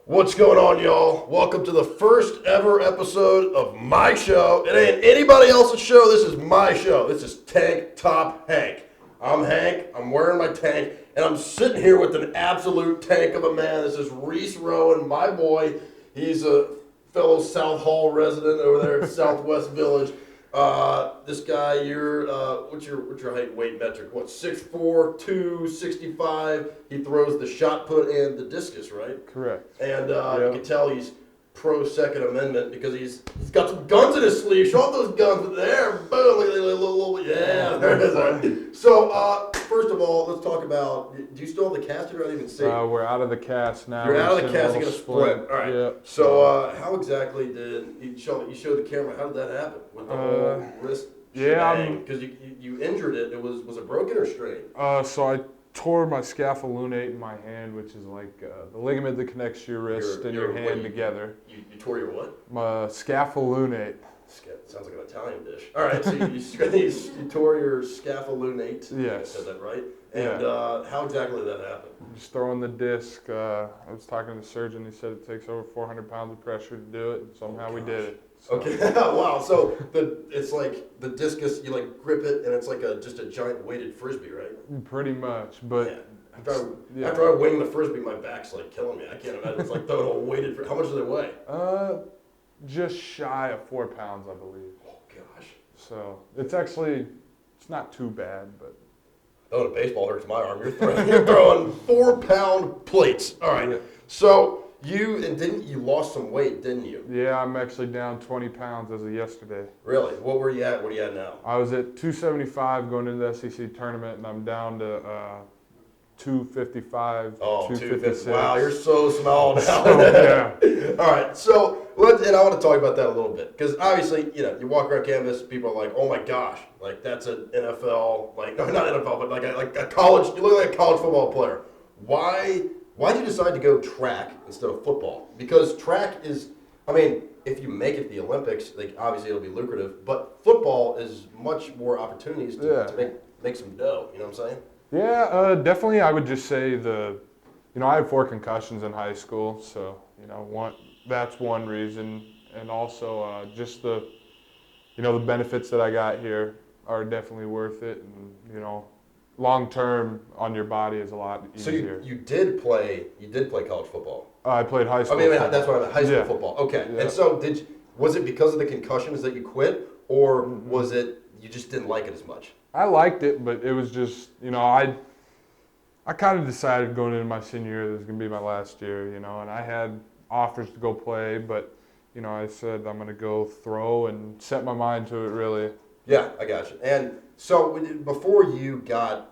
What's going on, y'all? Welcome to the first ever episode of my show. It ain't anybody else's show. This is my show. This is Tank Top Hank. I'm Hank. I'm wearing my tank, and I'm sitting here with an absolute tank of a man. This is Rece Rowan, my boy. He's a fellow South Hall resident over there at Southwest Village. This guy, what's your height and weight metric? What, 6'4", 265? He throws the shot put and the discus, right? Correct. And you can tell he's pro Second Amendment because he's got some guns in his sleeve. Show off those guns there. Boom. Look at that little, yeah, there it is. So, first of all, let's talk about, do you still have the cast or I didn't even see? We're out of the cast now. You're out of the cast, you're going to split. All right. Yeah. So, how exactly did you show the camera? How did that happen with the whole wrist? Yeah, because you injured it. Was it broken or strained? So I tore my scapholunate in my hand, which is like the ligament that connects your wrist and your hand together. You tore your what? My scapholunate. Sounds like an Italian dish. All right, so you tore your scapholunate. Yes. I said that right. And how exactly did that happen? Just throwing the disc. I was talking to the surgeon. He said it takes over 400 pounds of pressure to do it. And somehow we did it. So. Okay. Wow. So it's like the discus. You like grip it, and it's like just a giant weighted frisbee, right? Pretty much, but. Yeah. After I wing the frisbee, my back's like killing me. I can't imagine. It's like throwing a weighted. How much do they weigh? Just shy of 4 pounds, I believe. Oh gosh. So it's not too bad, but. Oh, the baseball hurts my arm. You're throwing 4-pound plates. All right. Yeah. So you lost some weight, didn't you? Yeah, I'm actually down 20 pounds as of yesterday. Really? What were you at? What are you at now? I was at 275 going into the SEC tournament, and I'm down to 255, 256. Wow, you're so small now. Yeah. All right, so and I want to talk about that a little bit because obviously, you walk around campus, people are like, "Oh my gosh, like that's an NFL, like no, not NFL, but like a college. You look like a college football player. Why did you decide to go track instead of football? Because track is, I mean, if you make it to the Olympics, like obviously it'll be lucrative, but football is much more opportunities to make some dough. You know what I'm saying? Yeah, definitely. I would just say I had 4 concussions in high school, so that's one reason, and also just the benefits that I got here are definitely worth it, and long term on your body is a lot easier. So you did play college football. I played high school. football. That's what I meant. High school football. Okay. Yeah. And so was it because of the concussions that you quit, or was it you just didn't like it as much? I liked it, but it was just I kind of decided going into my senior year this was going to be my last year, and I had offers to go play, but I said I'm going to go throw and set my mind to it really. Yeah, I got you. And so before you got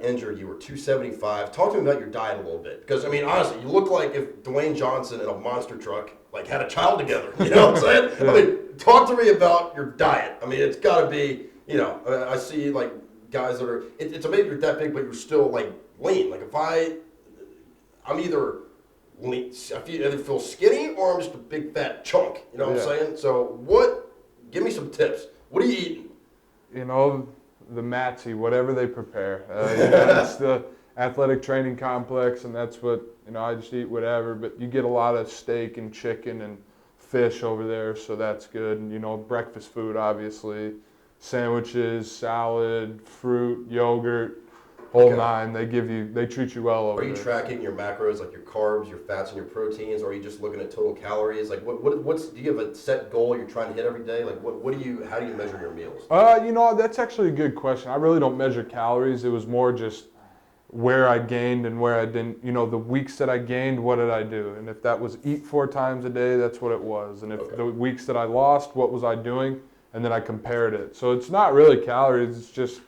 injured, you were 275. Talk to me about your diet a little bit, because I mean, honestly, you look like if Dwayne Johnson and a monster truck like had a child together. You know what I'm saying? Yeah. I mean, talk to me about your diet. I mean, it's got to be. I see like guys that are. It's amazing you're that big, but you're still like lean. Like I'm either lean, I either feel skinny or I'm just a big fat chunk. You know what I'm saying? So give me some tips. What are you eating? The Matsy, whatever they prepare. It's the athletic training complex, and that's what, I just eat whatever. But you get a lot of steak and chicken and fish over there, so that's good. And, breakfast food, obviously. Sandwiches, salad, fruit, yogurt, whole nine. They treat you well over there. Are you tracking your macros, like your carbs, your fats, and your proteins, or are you just looking at total calories? Like, do you have a set goal you're trying to hit every day? Like, how do you measure your meals? That's actually a good question. I really don't measure calories. It was more just where I gained and where I didn't. The weeks that I gained, what did I do? And if that was eat 4 times a day, that's what it was. And if the weeks that I lost, what was I doing? And then I compared it. So it's not really calories, it's just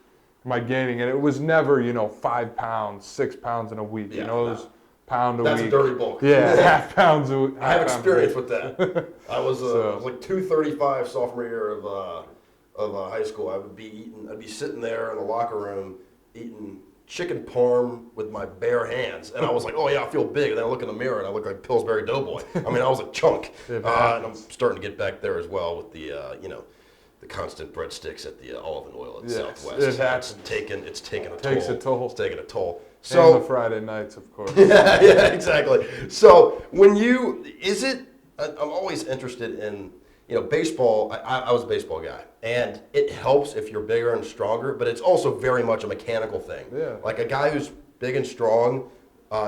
my gaining. And it was never, 5 pounds, 6 pounds in a week. It was pound a week. That's a dirty bulk. Yeah, half pounds a week. I have experience with that. I was like 235 sophomore year of high school. I'd be sitting there in the locker room eating chicken parm with my bare hands. And I was like, oh yeah, I feel big. And then I look in the mirror and I look like Pillsbury Doughboy. I mean, I was a chunk. And I'm starting to get back there as well with the, the constant breadsticks at the olive and oil at Southwest. It's taken a toll. It's taken a toll. And the Friday nights, of course. Yeah, exactly. So I'm always interested in, baseball. I was a baseball guy, and it helps if you're bigger and stronger, but it's also very much a mechanical thing. Yeah. Like a guy who's big and strong,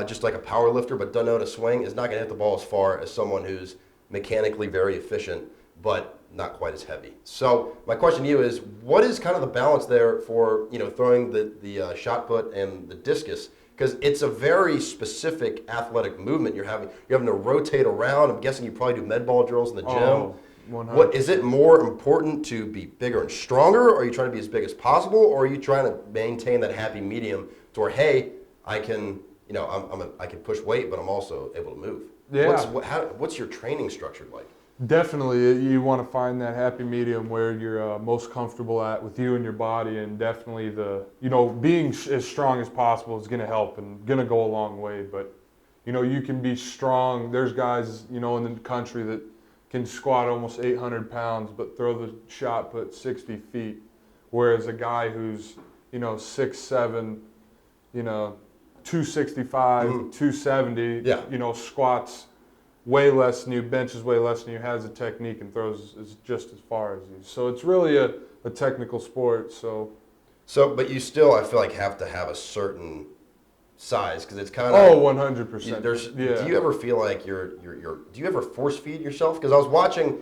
just like a power lifter, but doesn't know how to swing, is not going to hit the ball as far as someone who's mechanically very efficient, but not quite as heavy. So my question to you is, what is kind of the balance there for throwing the shot put and the discus? Because it's a very specific athletic movement you're having. You're having to rotate around. I'm guessing you probably do med ball drills in the gym. Oh, 100%. What is it more important to be bigger and stronger? Or are you trying to be as big as possible, or are you trying to maintain that happy medium to where, hey, I can I can push weight, but I'm also able to move? Yeah. What's your training structured like? Definitely, you want to find that happy medium where you're most comfortable at with you and your body, and definitely being as strong as possible is going to help and going to go a long way. But you can be strong. There's guys in the country that can squat almost 800 pounds but throw the shot put 60 feet, whereas a guy who's 6'7", 265, 270, squats way less than you, benches way less than you, has a technique and throws is just as far as you. So it's really a technical sport. But you still, I feel like, have to have a certain size, because it's kind of 100%. Do you ever feel like do you ever force feed yourself? Because I was watching,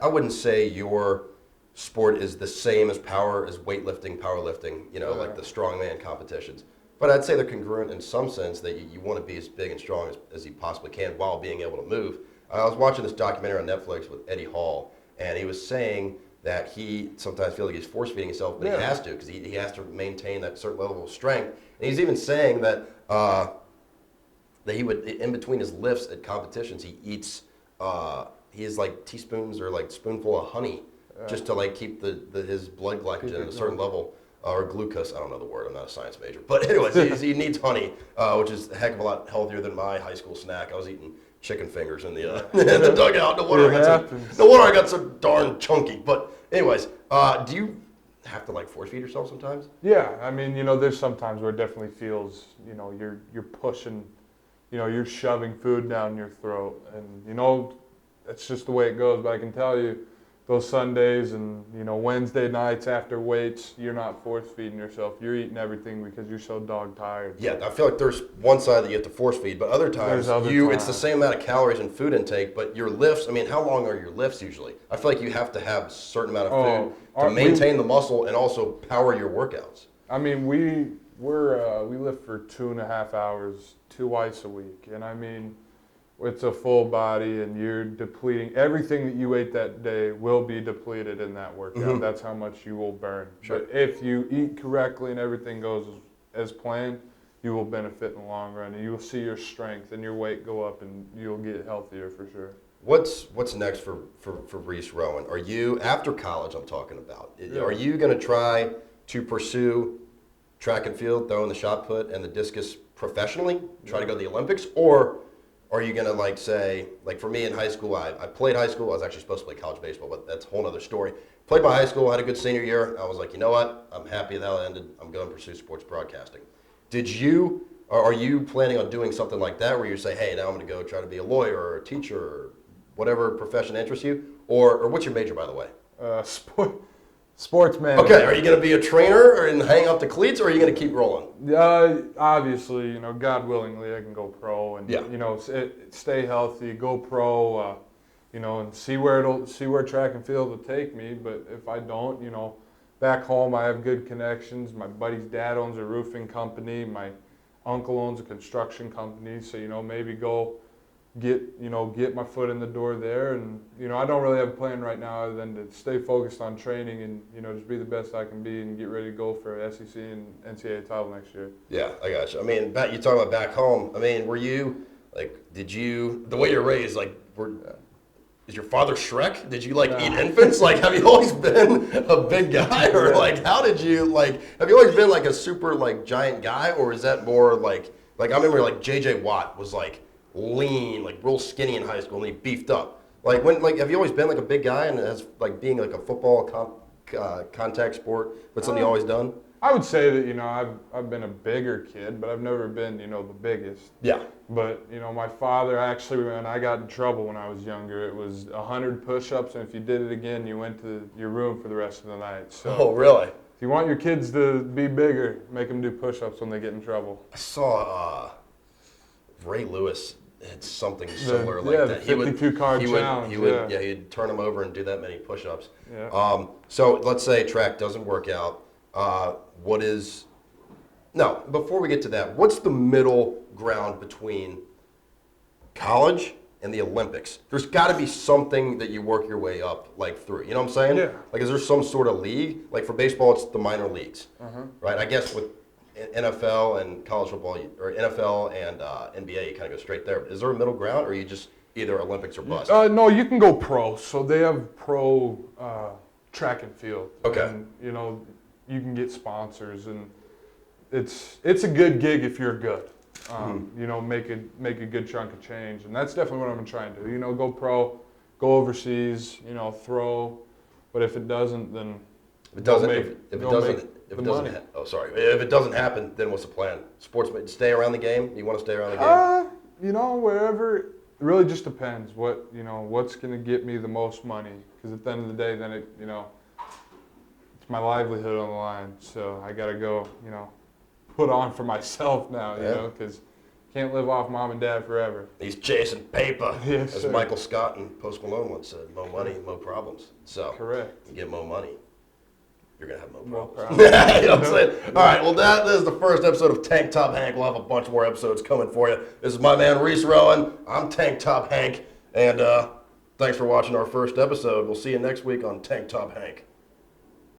I wouldn't say your sport is the same as weightlifting, powerlifting, like the strongman competitions. But I'd say they're congruent in some sense, that you want to be as big and strong as you possibly can while being able to move. I was watching this documentary on Netflix with Eddie Hall, and he was saying that he sometimes feels like he's force feeding himself, but he has to, because he has to maintain that certain level of strength. And he's even saying that he would, in between his lifts at competitions, he eats he has like teaspoons or like spoonful of honey just to like keep his blood glycogen at a certain level. Or glucose, I don't know the word, I'm not a science major. But anyways, he needs honey, which is a heck of a lot healthier than my high school snack. I was eating chicken fingers in the in the dugout. No wonder I got so darn chunky. But anyways, do you have to like force feed yourself sometimes? Yeah, I mean, there's sometimes where it definitely feels, you're pushing, you're shoving food down your throat, and that's just the way it goes. But I can tell you, those Sundays and Wednesday nights after weights, you're not force feeding yourself. You're eating everything because you're so dog tired. Yeah, I feel like there's one side that you have to force feed, but other times it's the same amount of calories and food intake. But your lifts, I mean, how long are your lifts usually? I feel like you have to have a certain amount of food to maintain the muscle and also power your workouts. I mean, we lift for 2.5 hours twice a week, and I mean, it's a full body, and you're depleting. Everything that you ate that day will be depleted in that workout. Mm-hmm. That's how much you will burn. Sure. But if you eat correctly and everything goes as planned, you will benefit in the long run, and you will see your strength and your weight go up, and you'll get healthier for sure. What's next for Rece Rowan? Are you, after college I'm talking about, are you going to try to pursue track and field, throwing the shot put and the discus professionally, try to go to the Olympics, or are you going to like say, like for me in high school, I played high school. I was actually supposed to play college baseball, but that's a whole other story. Played my high school, had a good senior year. I was like, you know what? I'm happy that ended. I'm going to pursue sports broadcasting. Are you planning on doing something like that where you say, hey, now I'm going to go try to be a lawyer or a teacher or whatever profession interests you? Or what's your major, by the way? Sportsman. Okay, are you going to be a trainer and hang up the cleats, or are you going to keep rolling? Obviously, God willingly, I can go pro and stay healthy, go pro, and see where track and field will take me. But if I don't, back home I have good connections. My buddy's dad owns a roofing company. My uncle owns a construction company. So maybe go get my foot in the door there, and I don't really have a plan right now other than to stay focused on training and just be the best I can be and get ready to go for SEC and NCAA title next year. Yeah, I got you. I mean, you talking about back home. I mean, were you the way you're raised, is your father Shrek? Did you eat infants? Have you always been a big guy, or how did you have you always been a super giant guy, or is that more like I remember JJ Watt was lean, real skinny in high school, and he beefed up. Have you always been a big guy, and as being a football contact sport, but something you always done? I would say that, I've been a bigger kid, but I've never been, the biggest. Yeah. But, my father actually, when I got in trouble when I was younger, it was 100 push-ups, and if you did it again, you went to your room for the rest of the night. So Oh, really? if you want your kids to be bigger, make them do push-ups when they get in trouble. I saw Ray Lewis had something similar like that. The 52-card challenge. He'd turn him over and do that many push-ups. Yeah. So let's say track doesn't work out. Before we get to that, what's the middle ground between college and the Olympics? There's got to be something that you work your way up through. You know what I'm saying? Yeah. Like, is there some sort of league? Like for baseball, it's the minor leagues, right? I guess with NFL and college football, or NFL and NBA, you kind of go straight there. Is there a middle ground, or are you just either Olympics or bust? No, you can go pro. So they have pro track and field. Okay. And, you can get sponsors, and it's a good gig if you're good. Make a good chunk of change, and that's definitely what I'm trying to do. Go pro, go overseas, throw. But if it doesn't, then If it doesn't happen, then what's the plan? Sportsman, stay around the game? You want to stay around the game? Wherever. It really just depends. What's going to get me the most money? Because at the end of the day, then it's my livelihood on the line. So I got to go, put on for myself now, because can't live off mom and dad forever. He's chasing paper, Yes, as sir. Michael Scott and Post Malone once said. Mo money, mo problems. So Correct. you get mo money, you're going to have mo More problems. You know what I'm saying? All right, well, that is the first episode of Tank Top Hank. We'll have a bunch more episodes coming for you. This is my man, Rece Rowan. I'm Tank Top Hank, and thanks for watching our first episode. We'll see you next week on Tank Top Hank.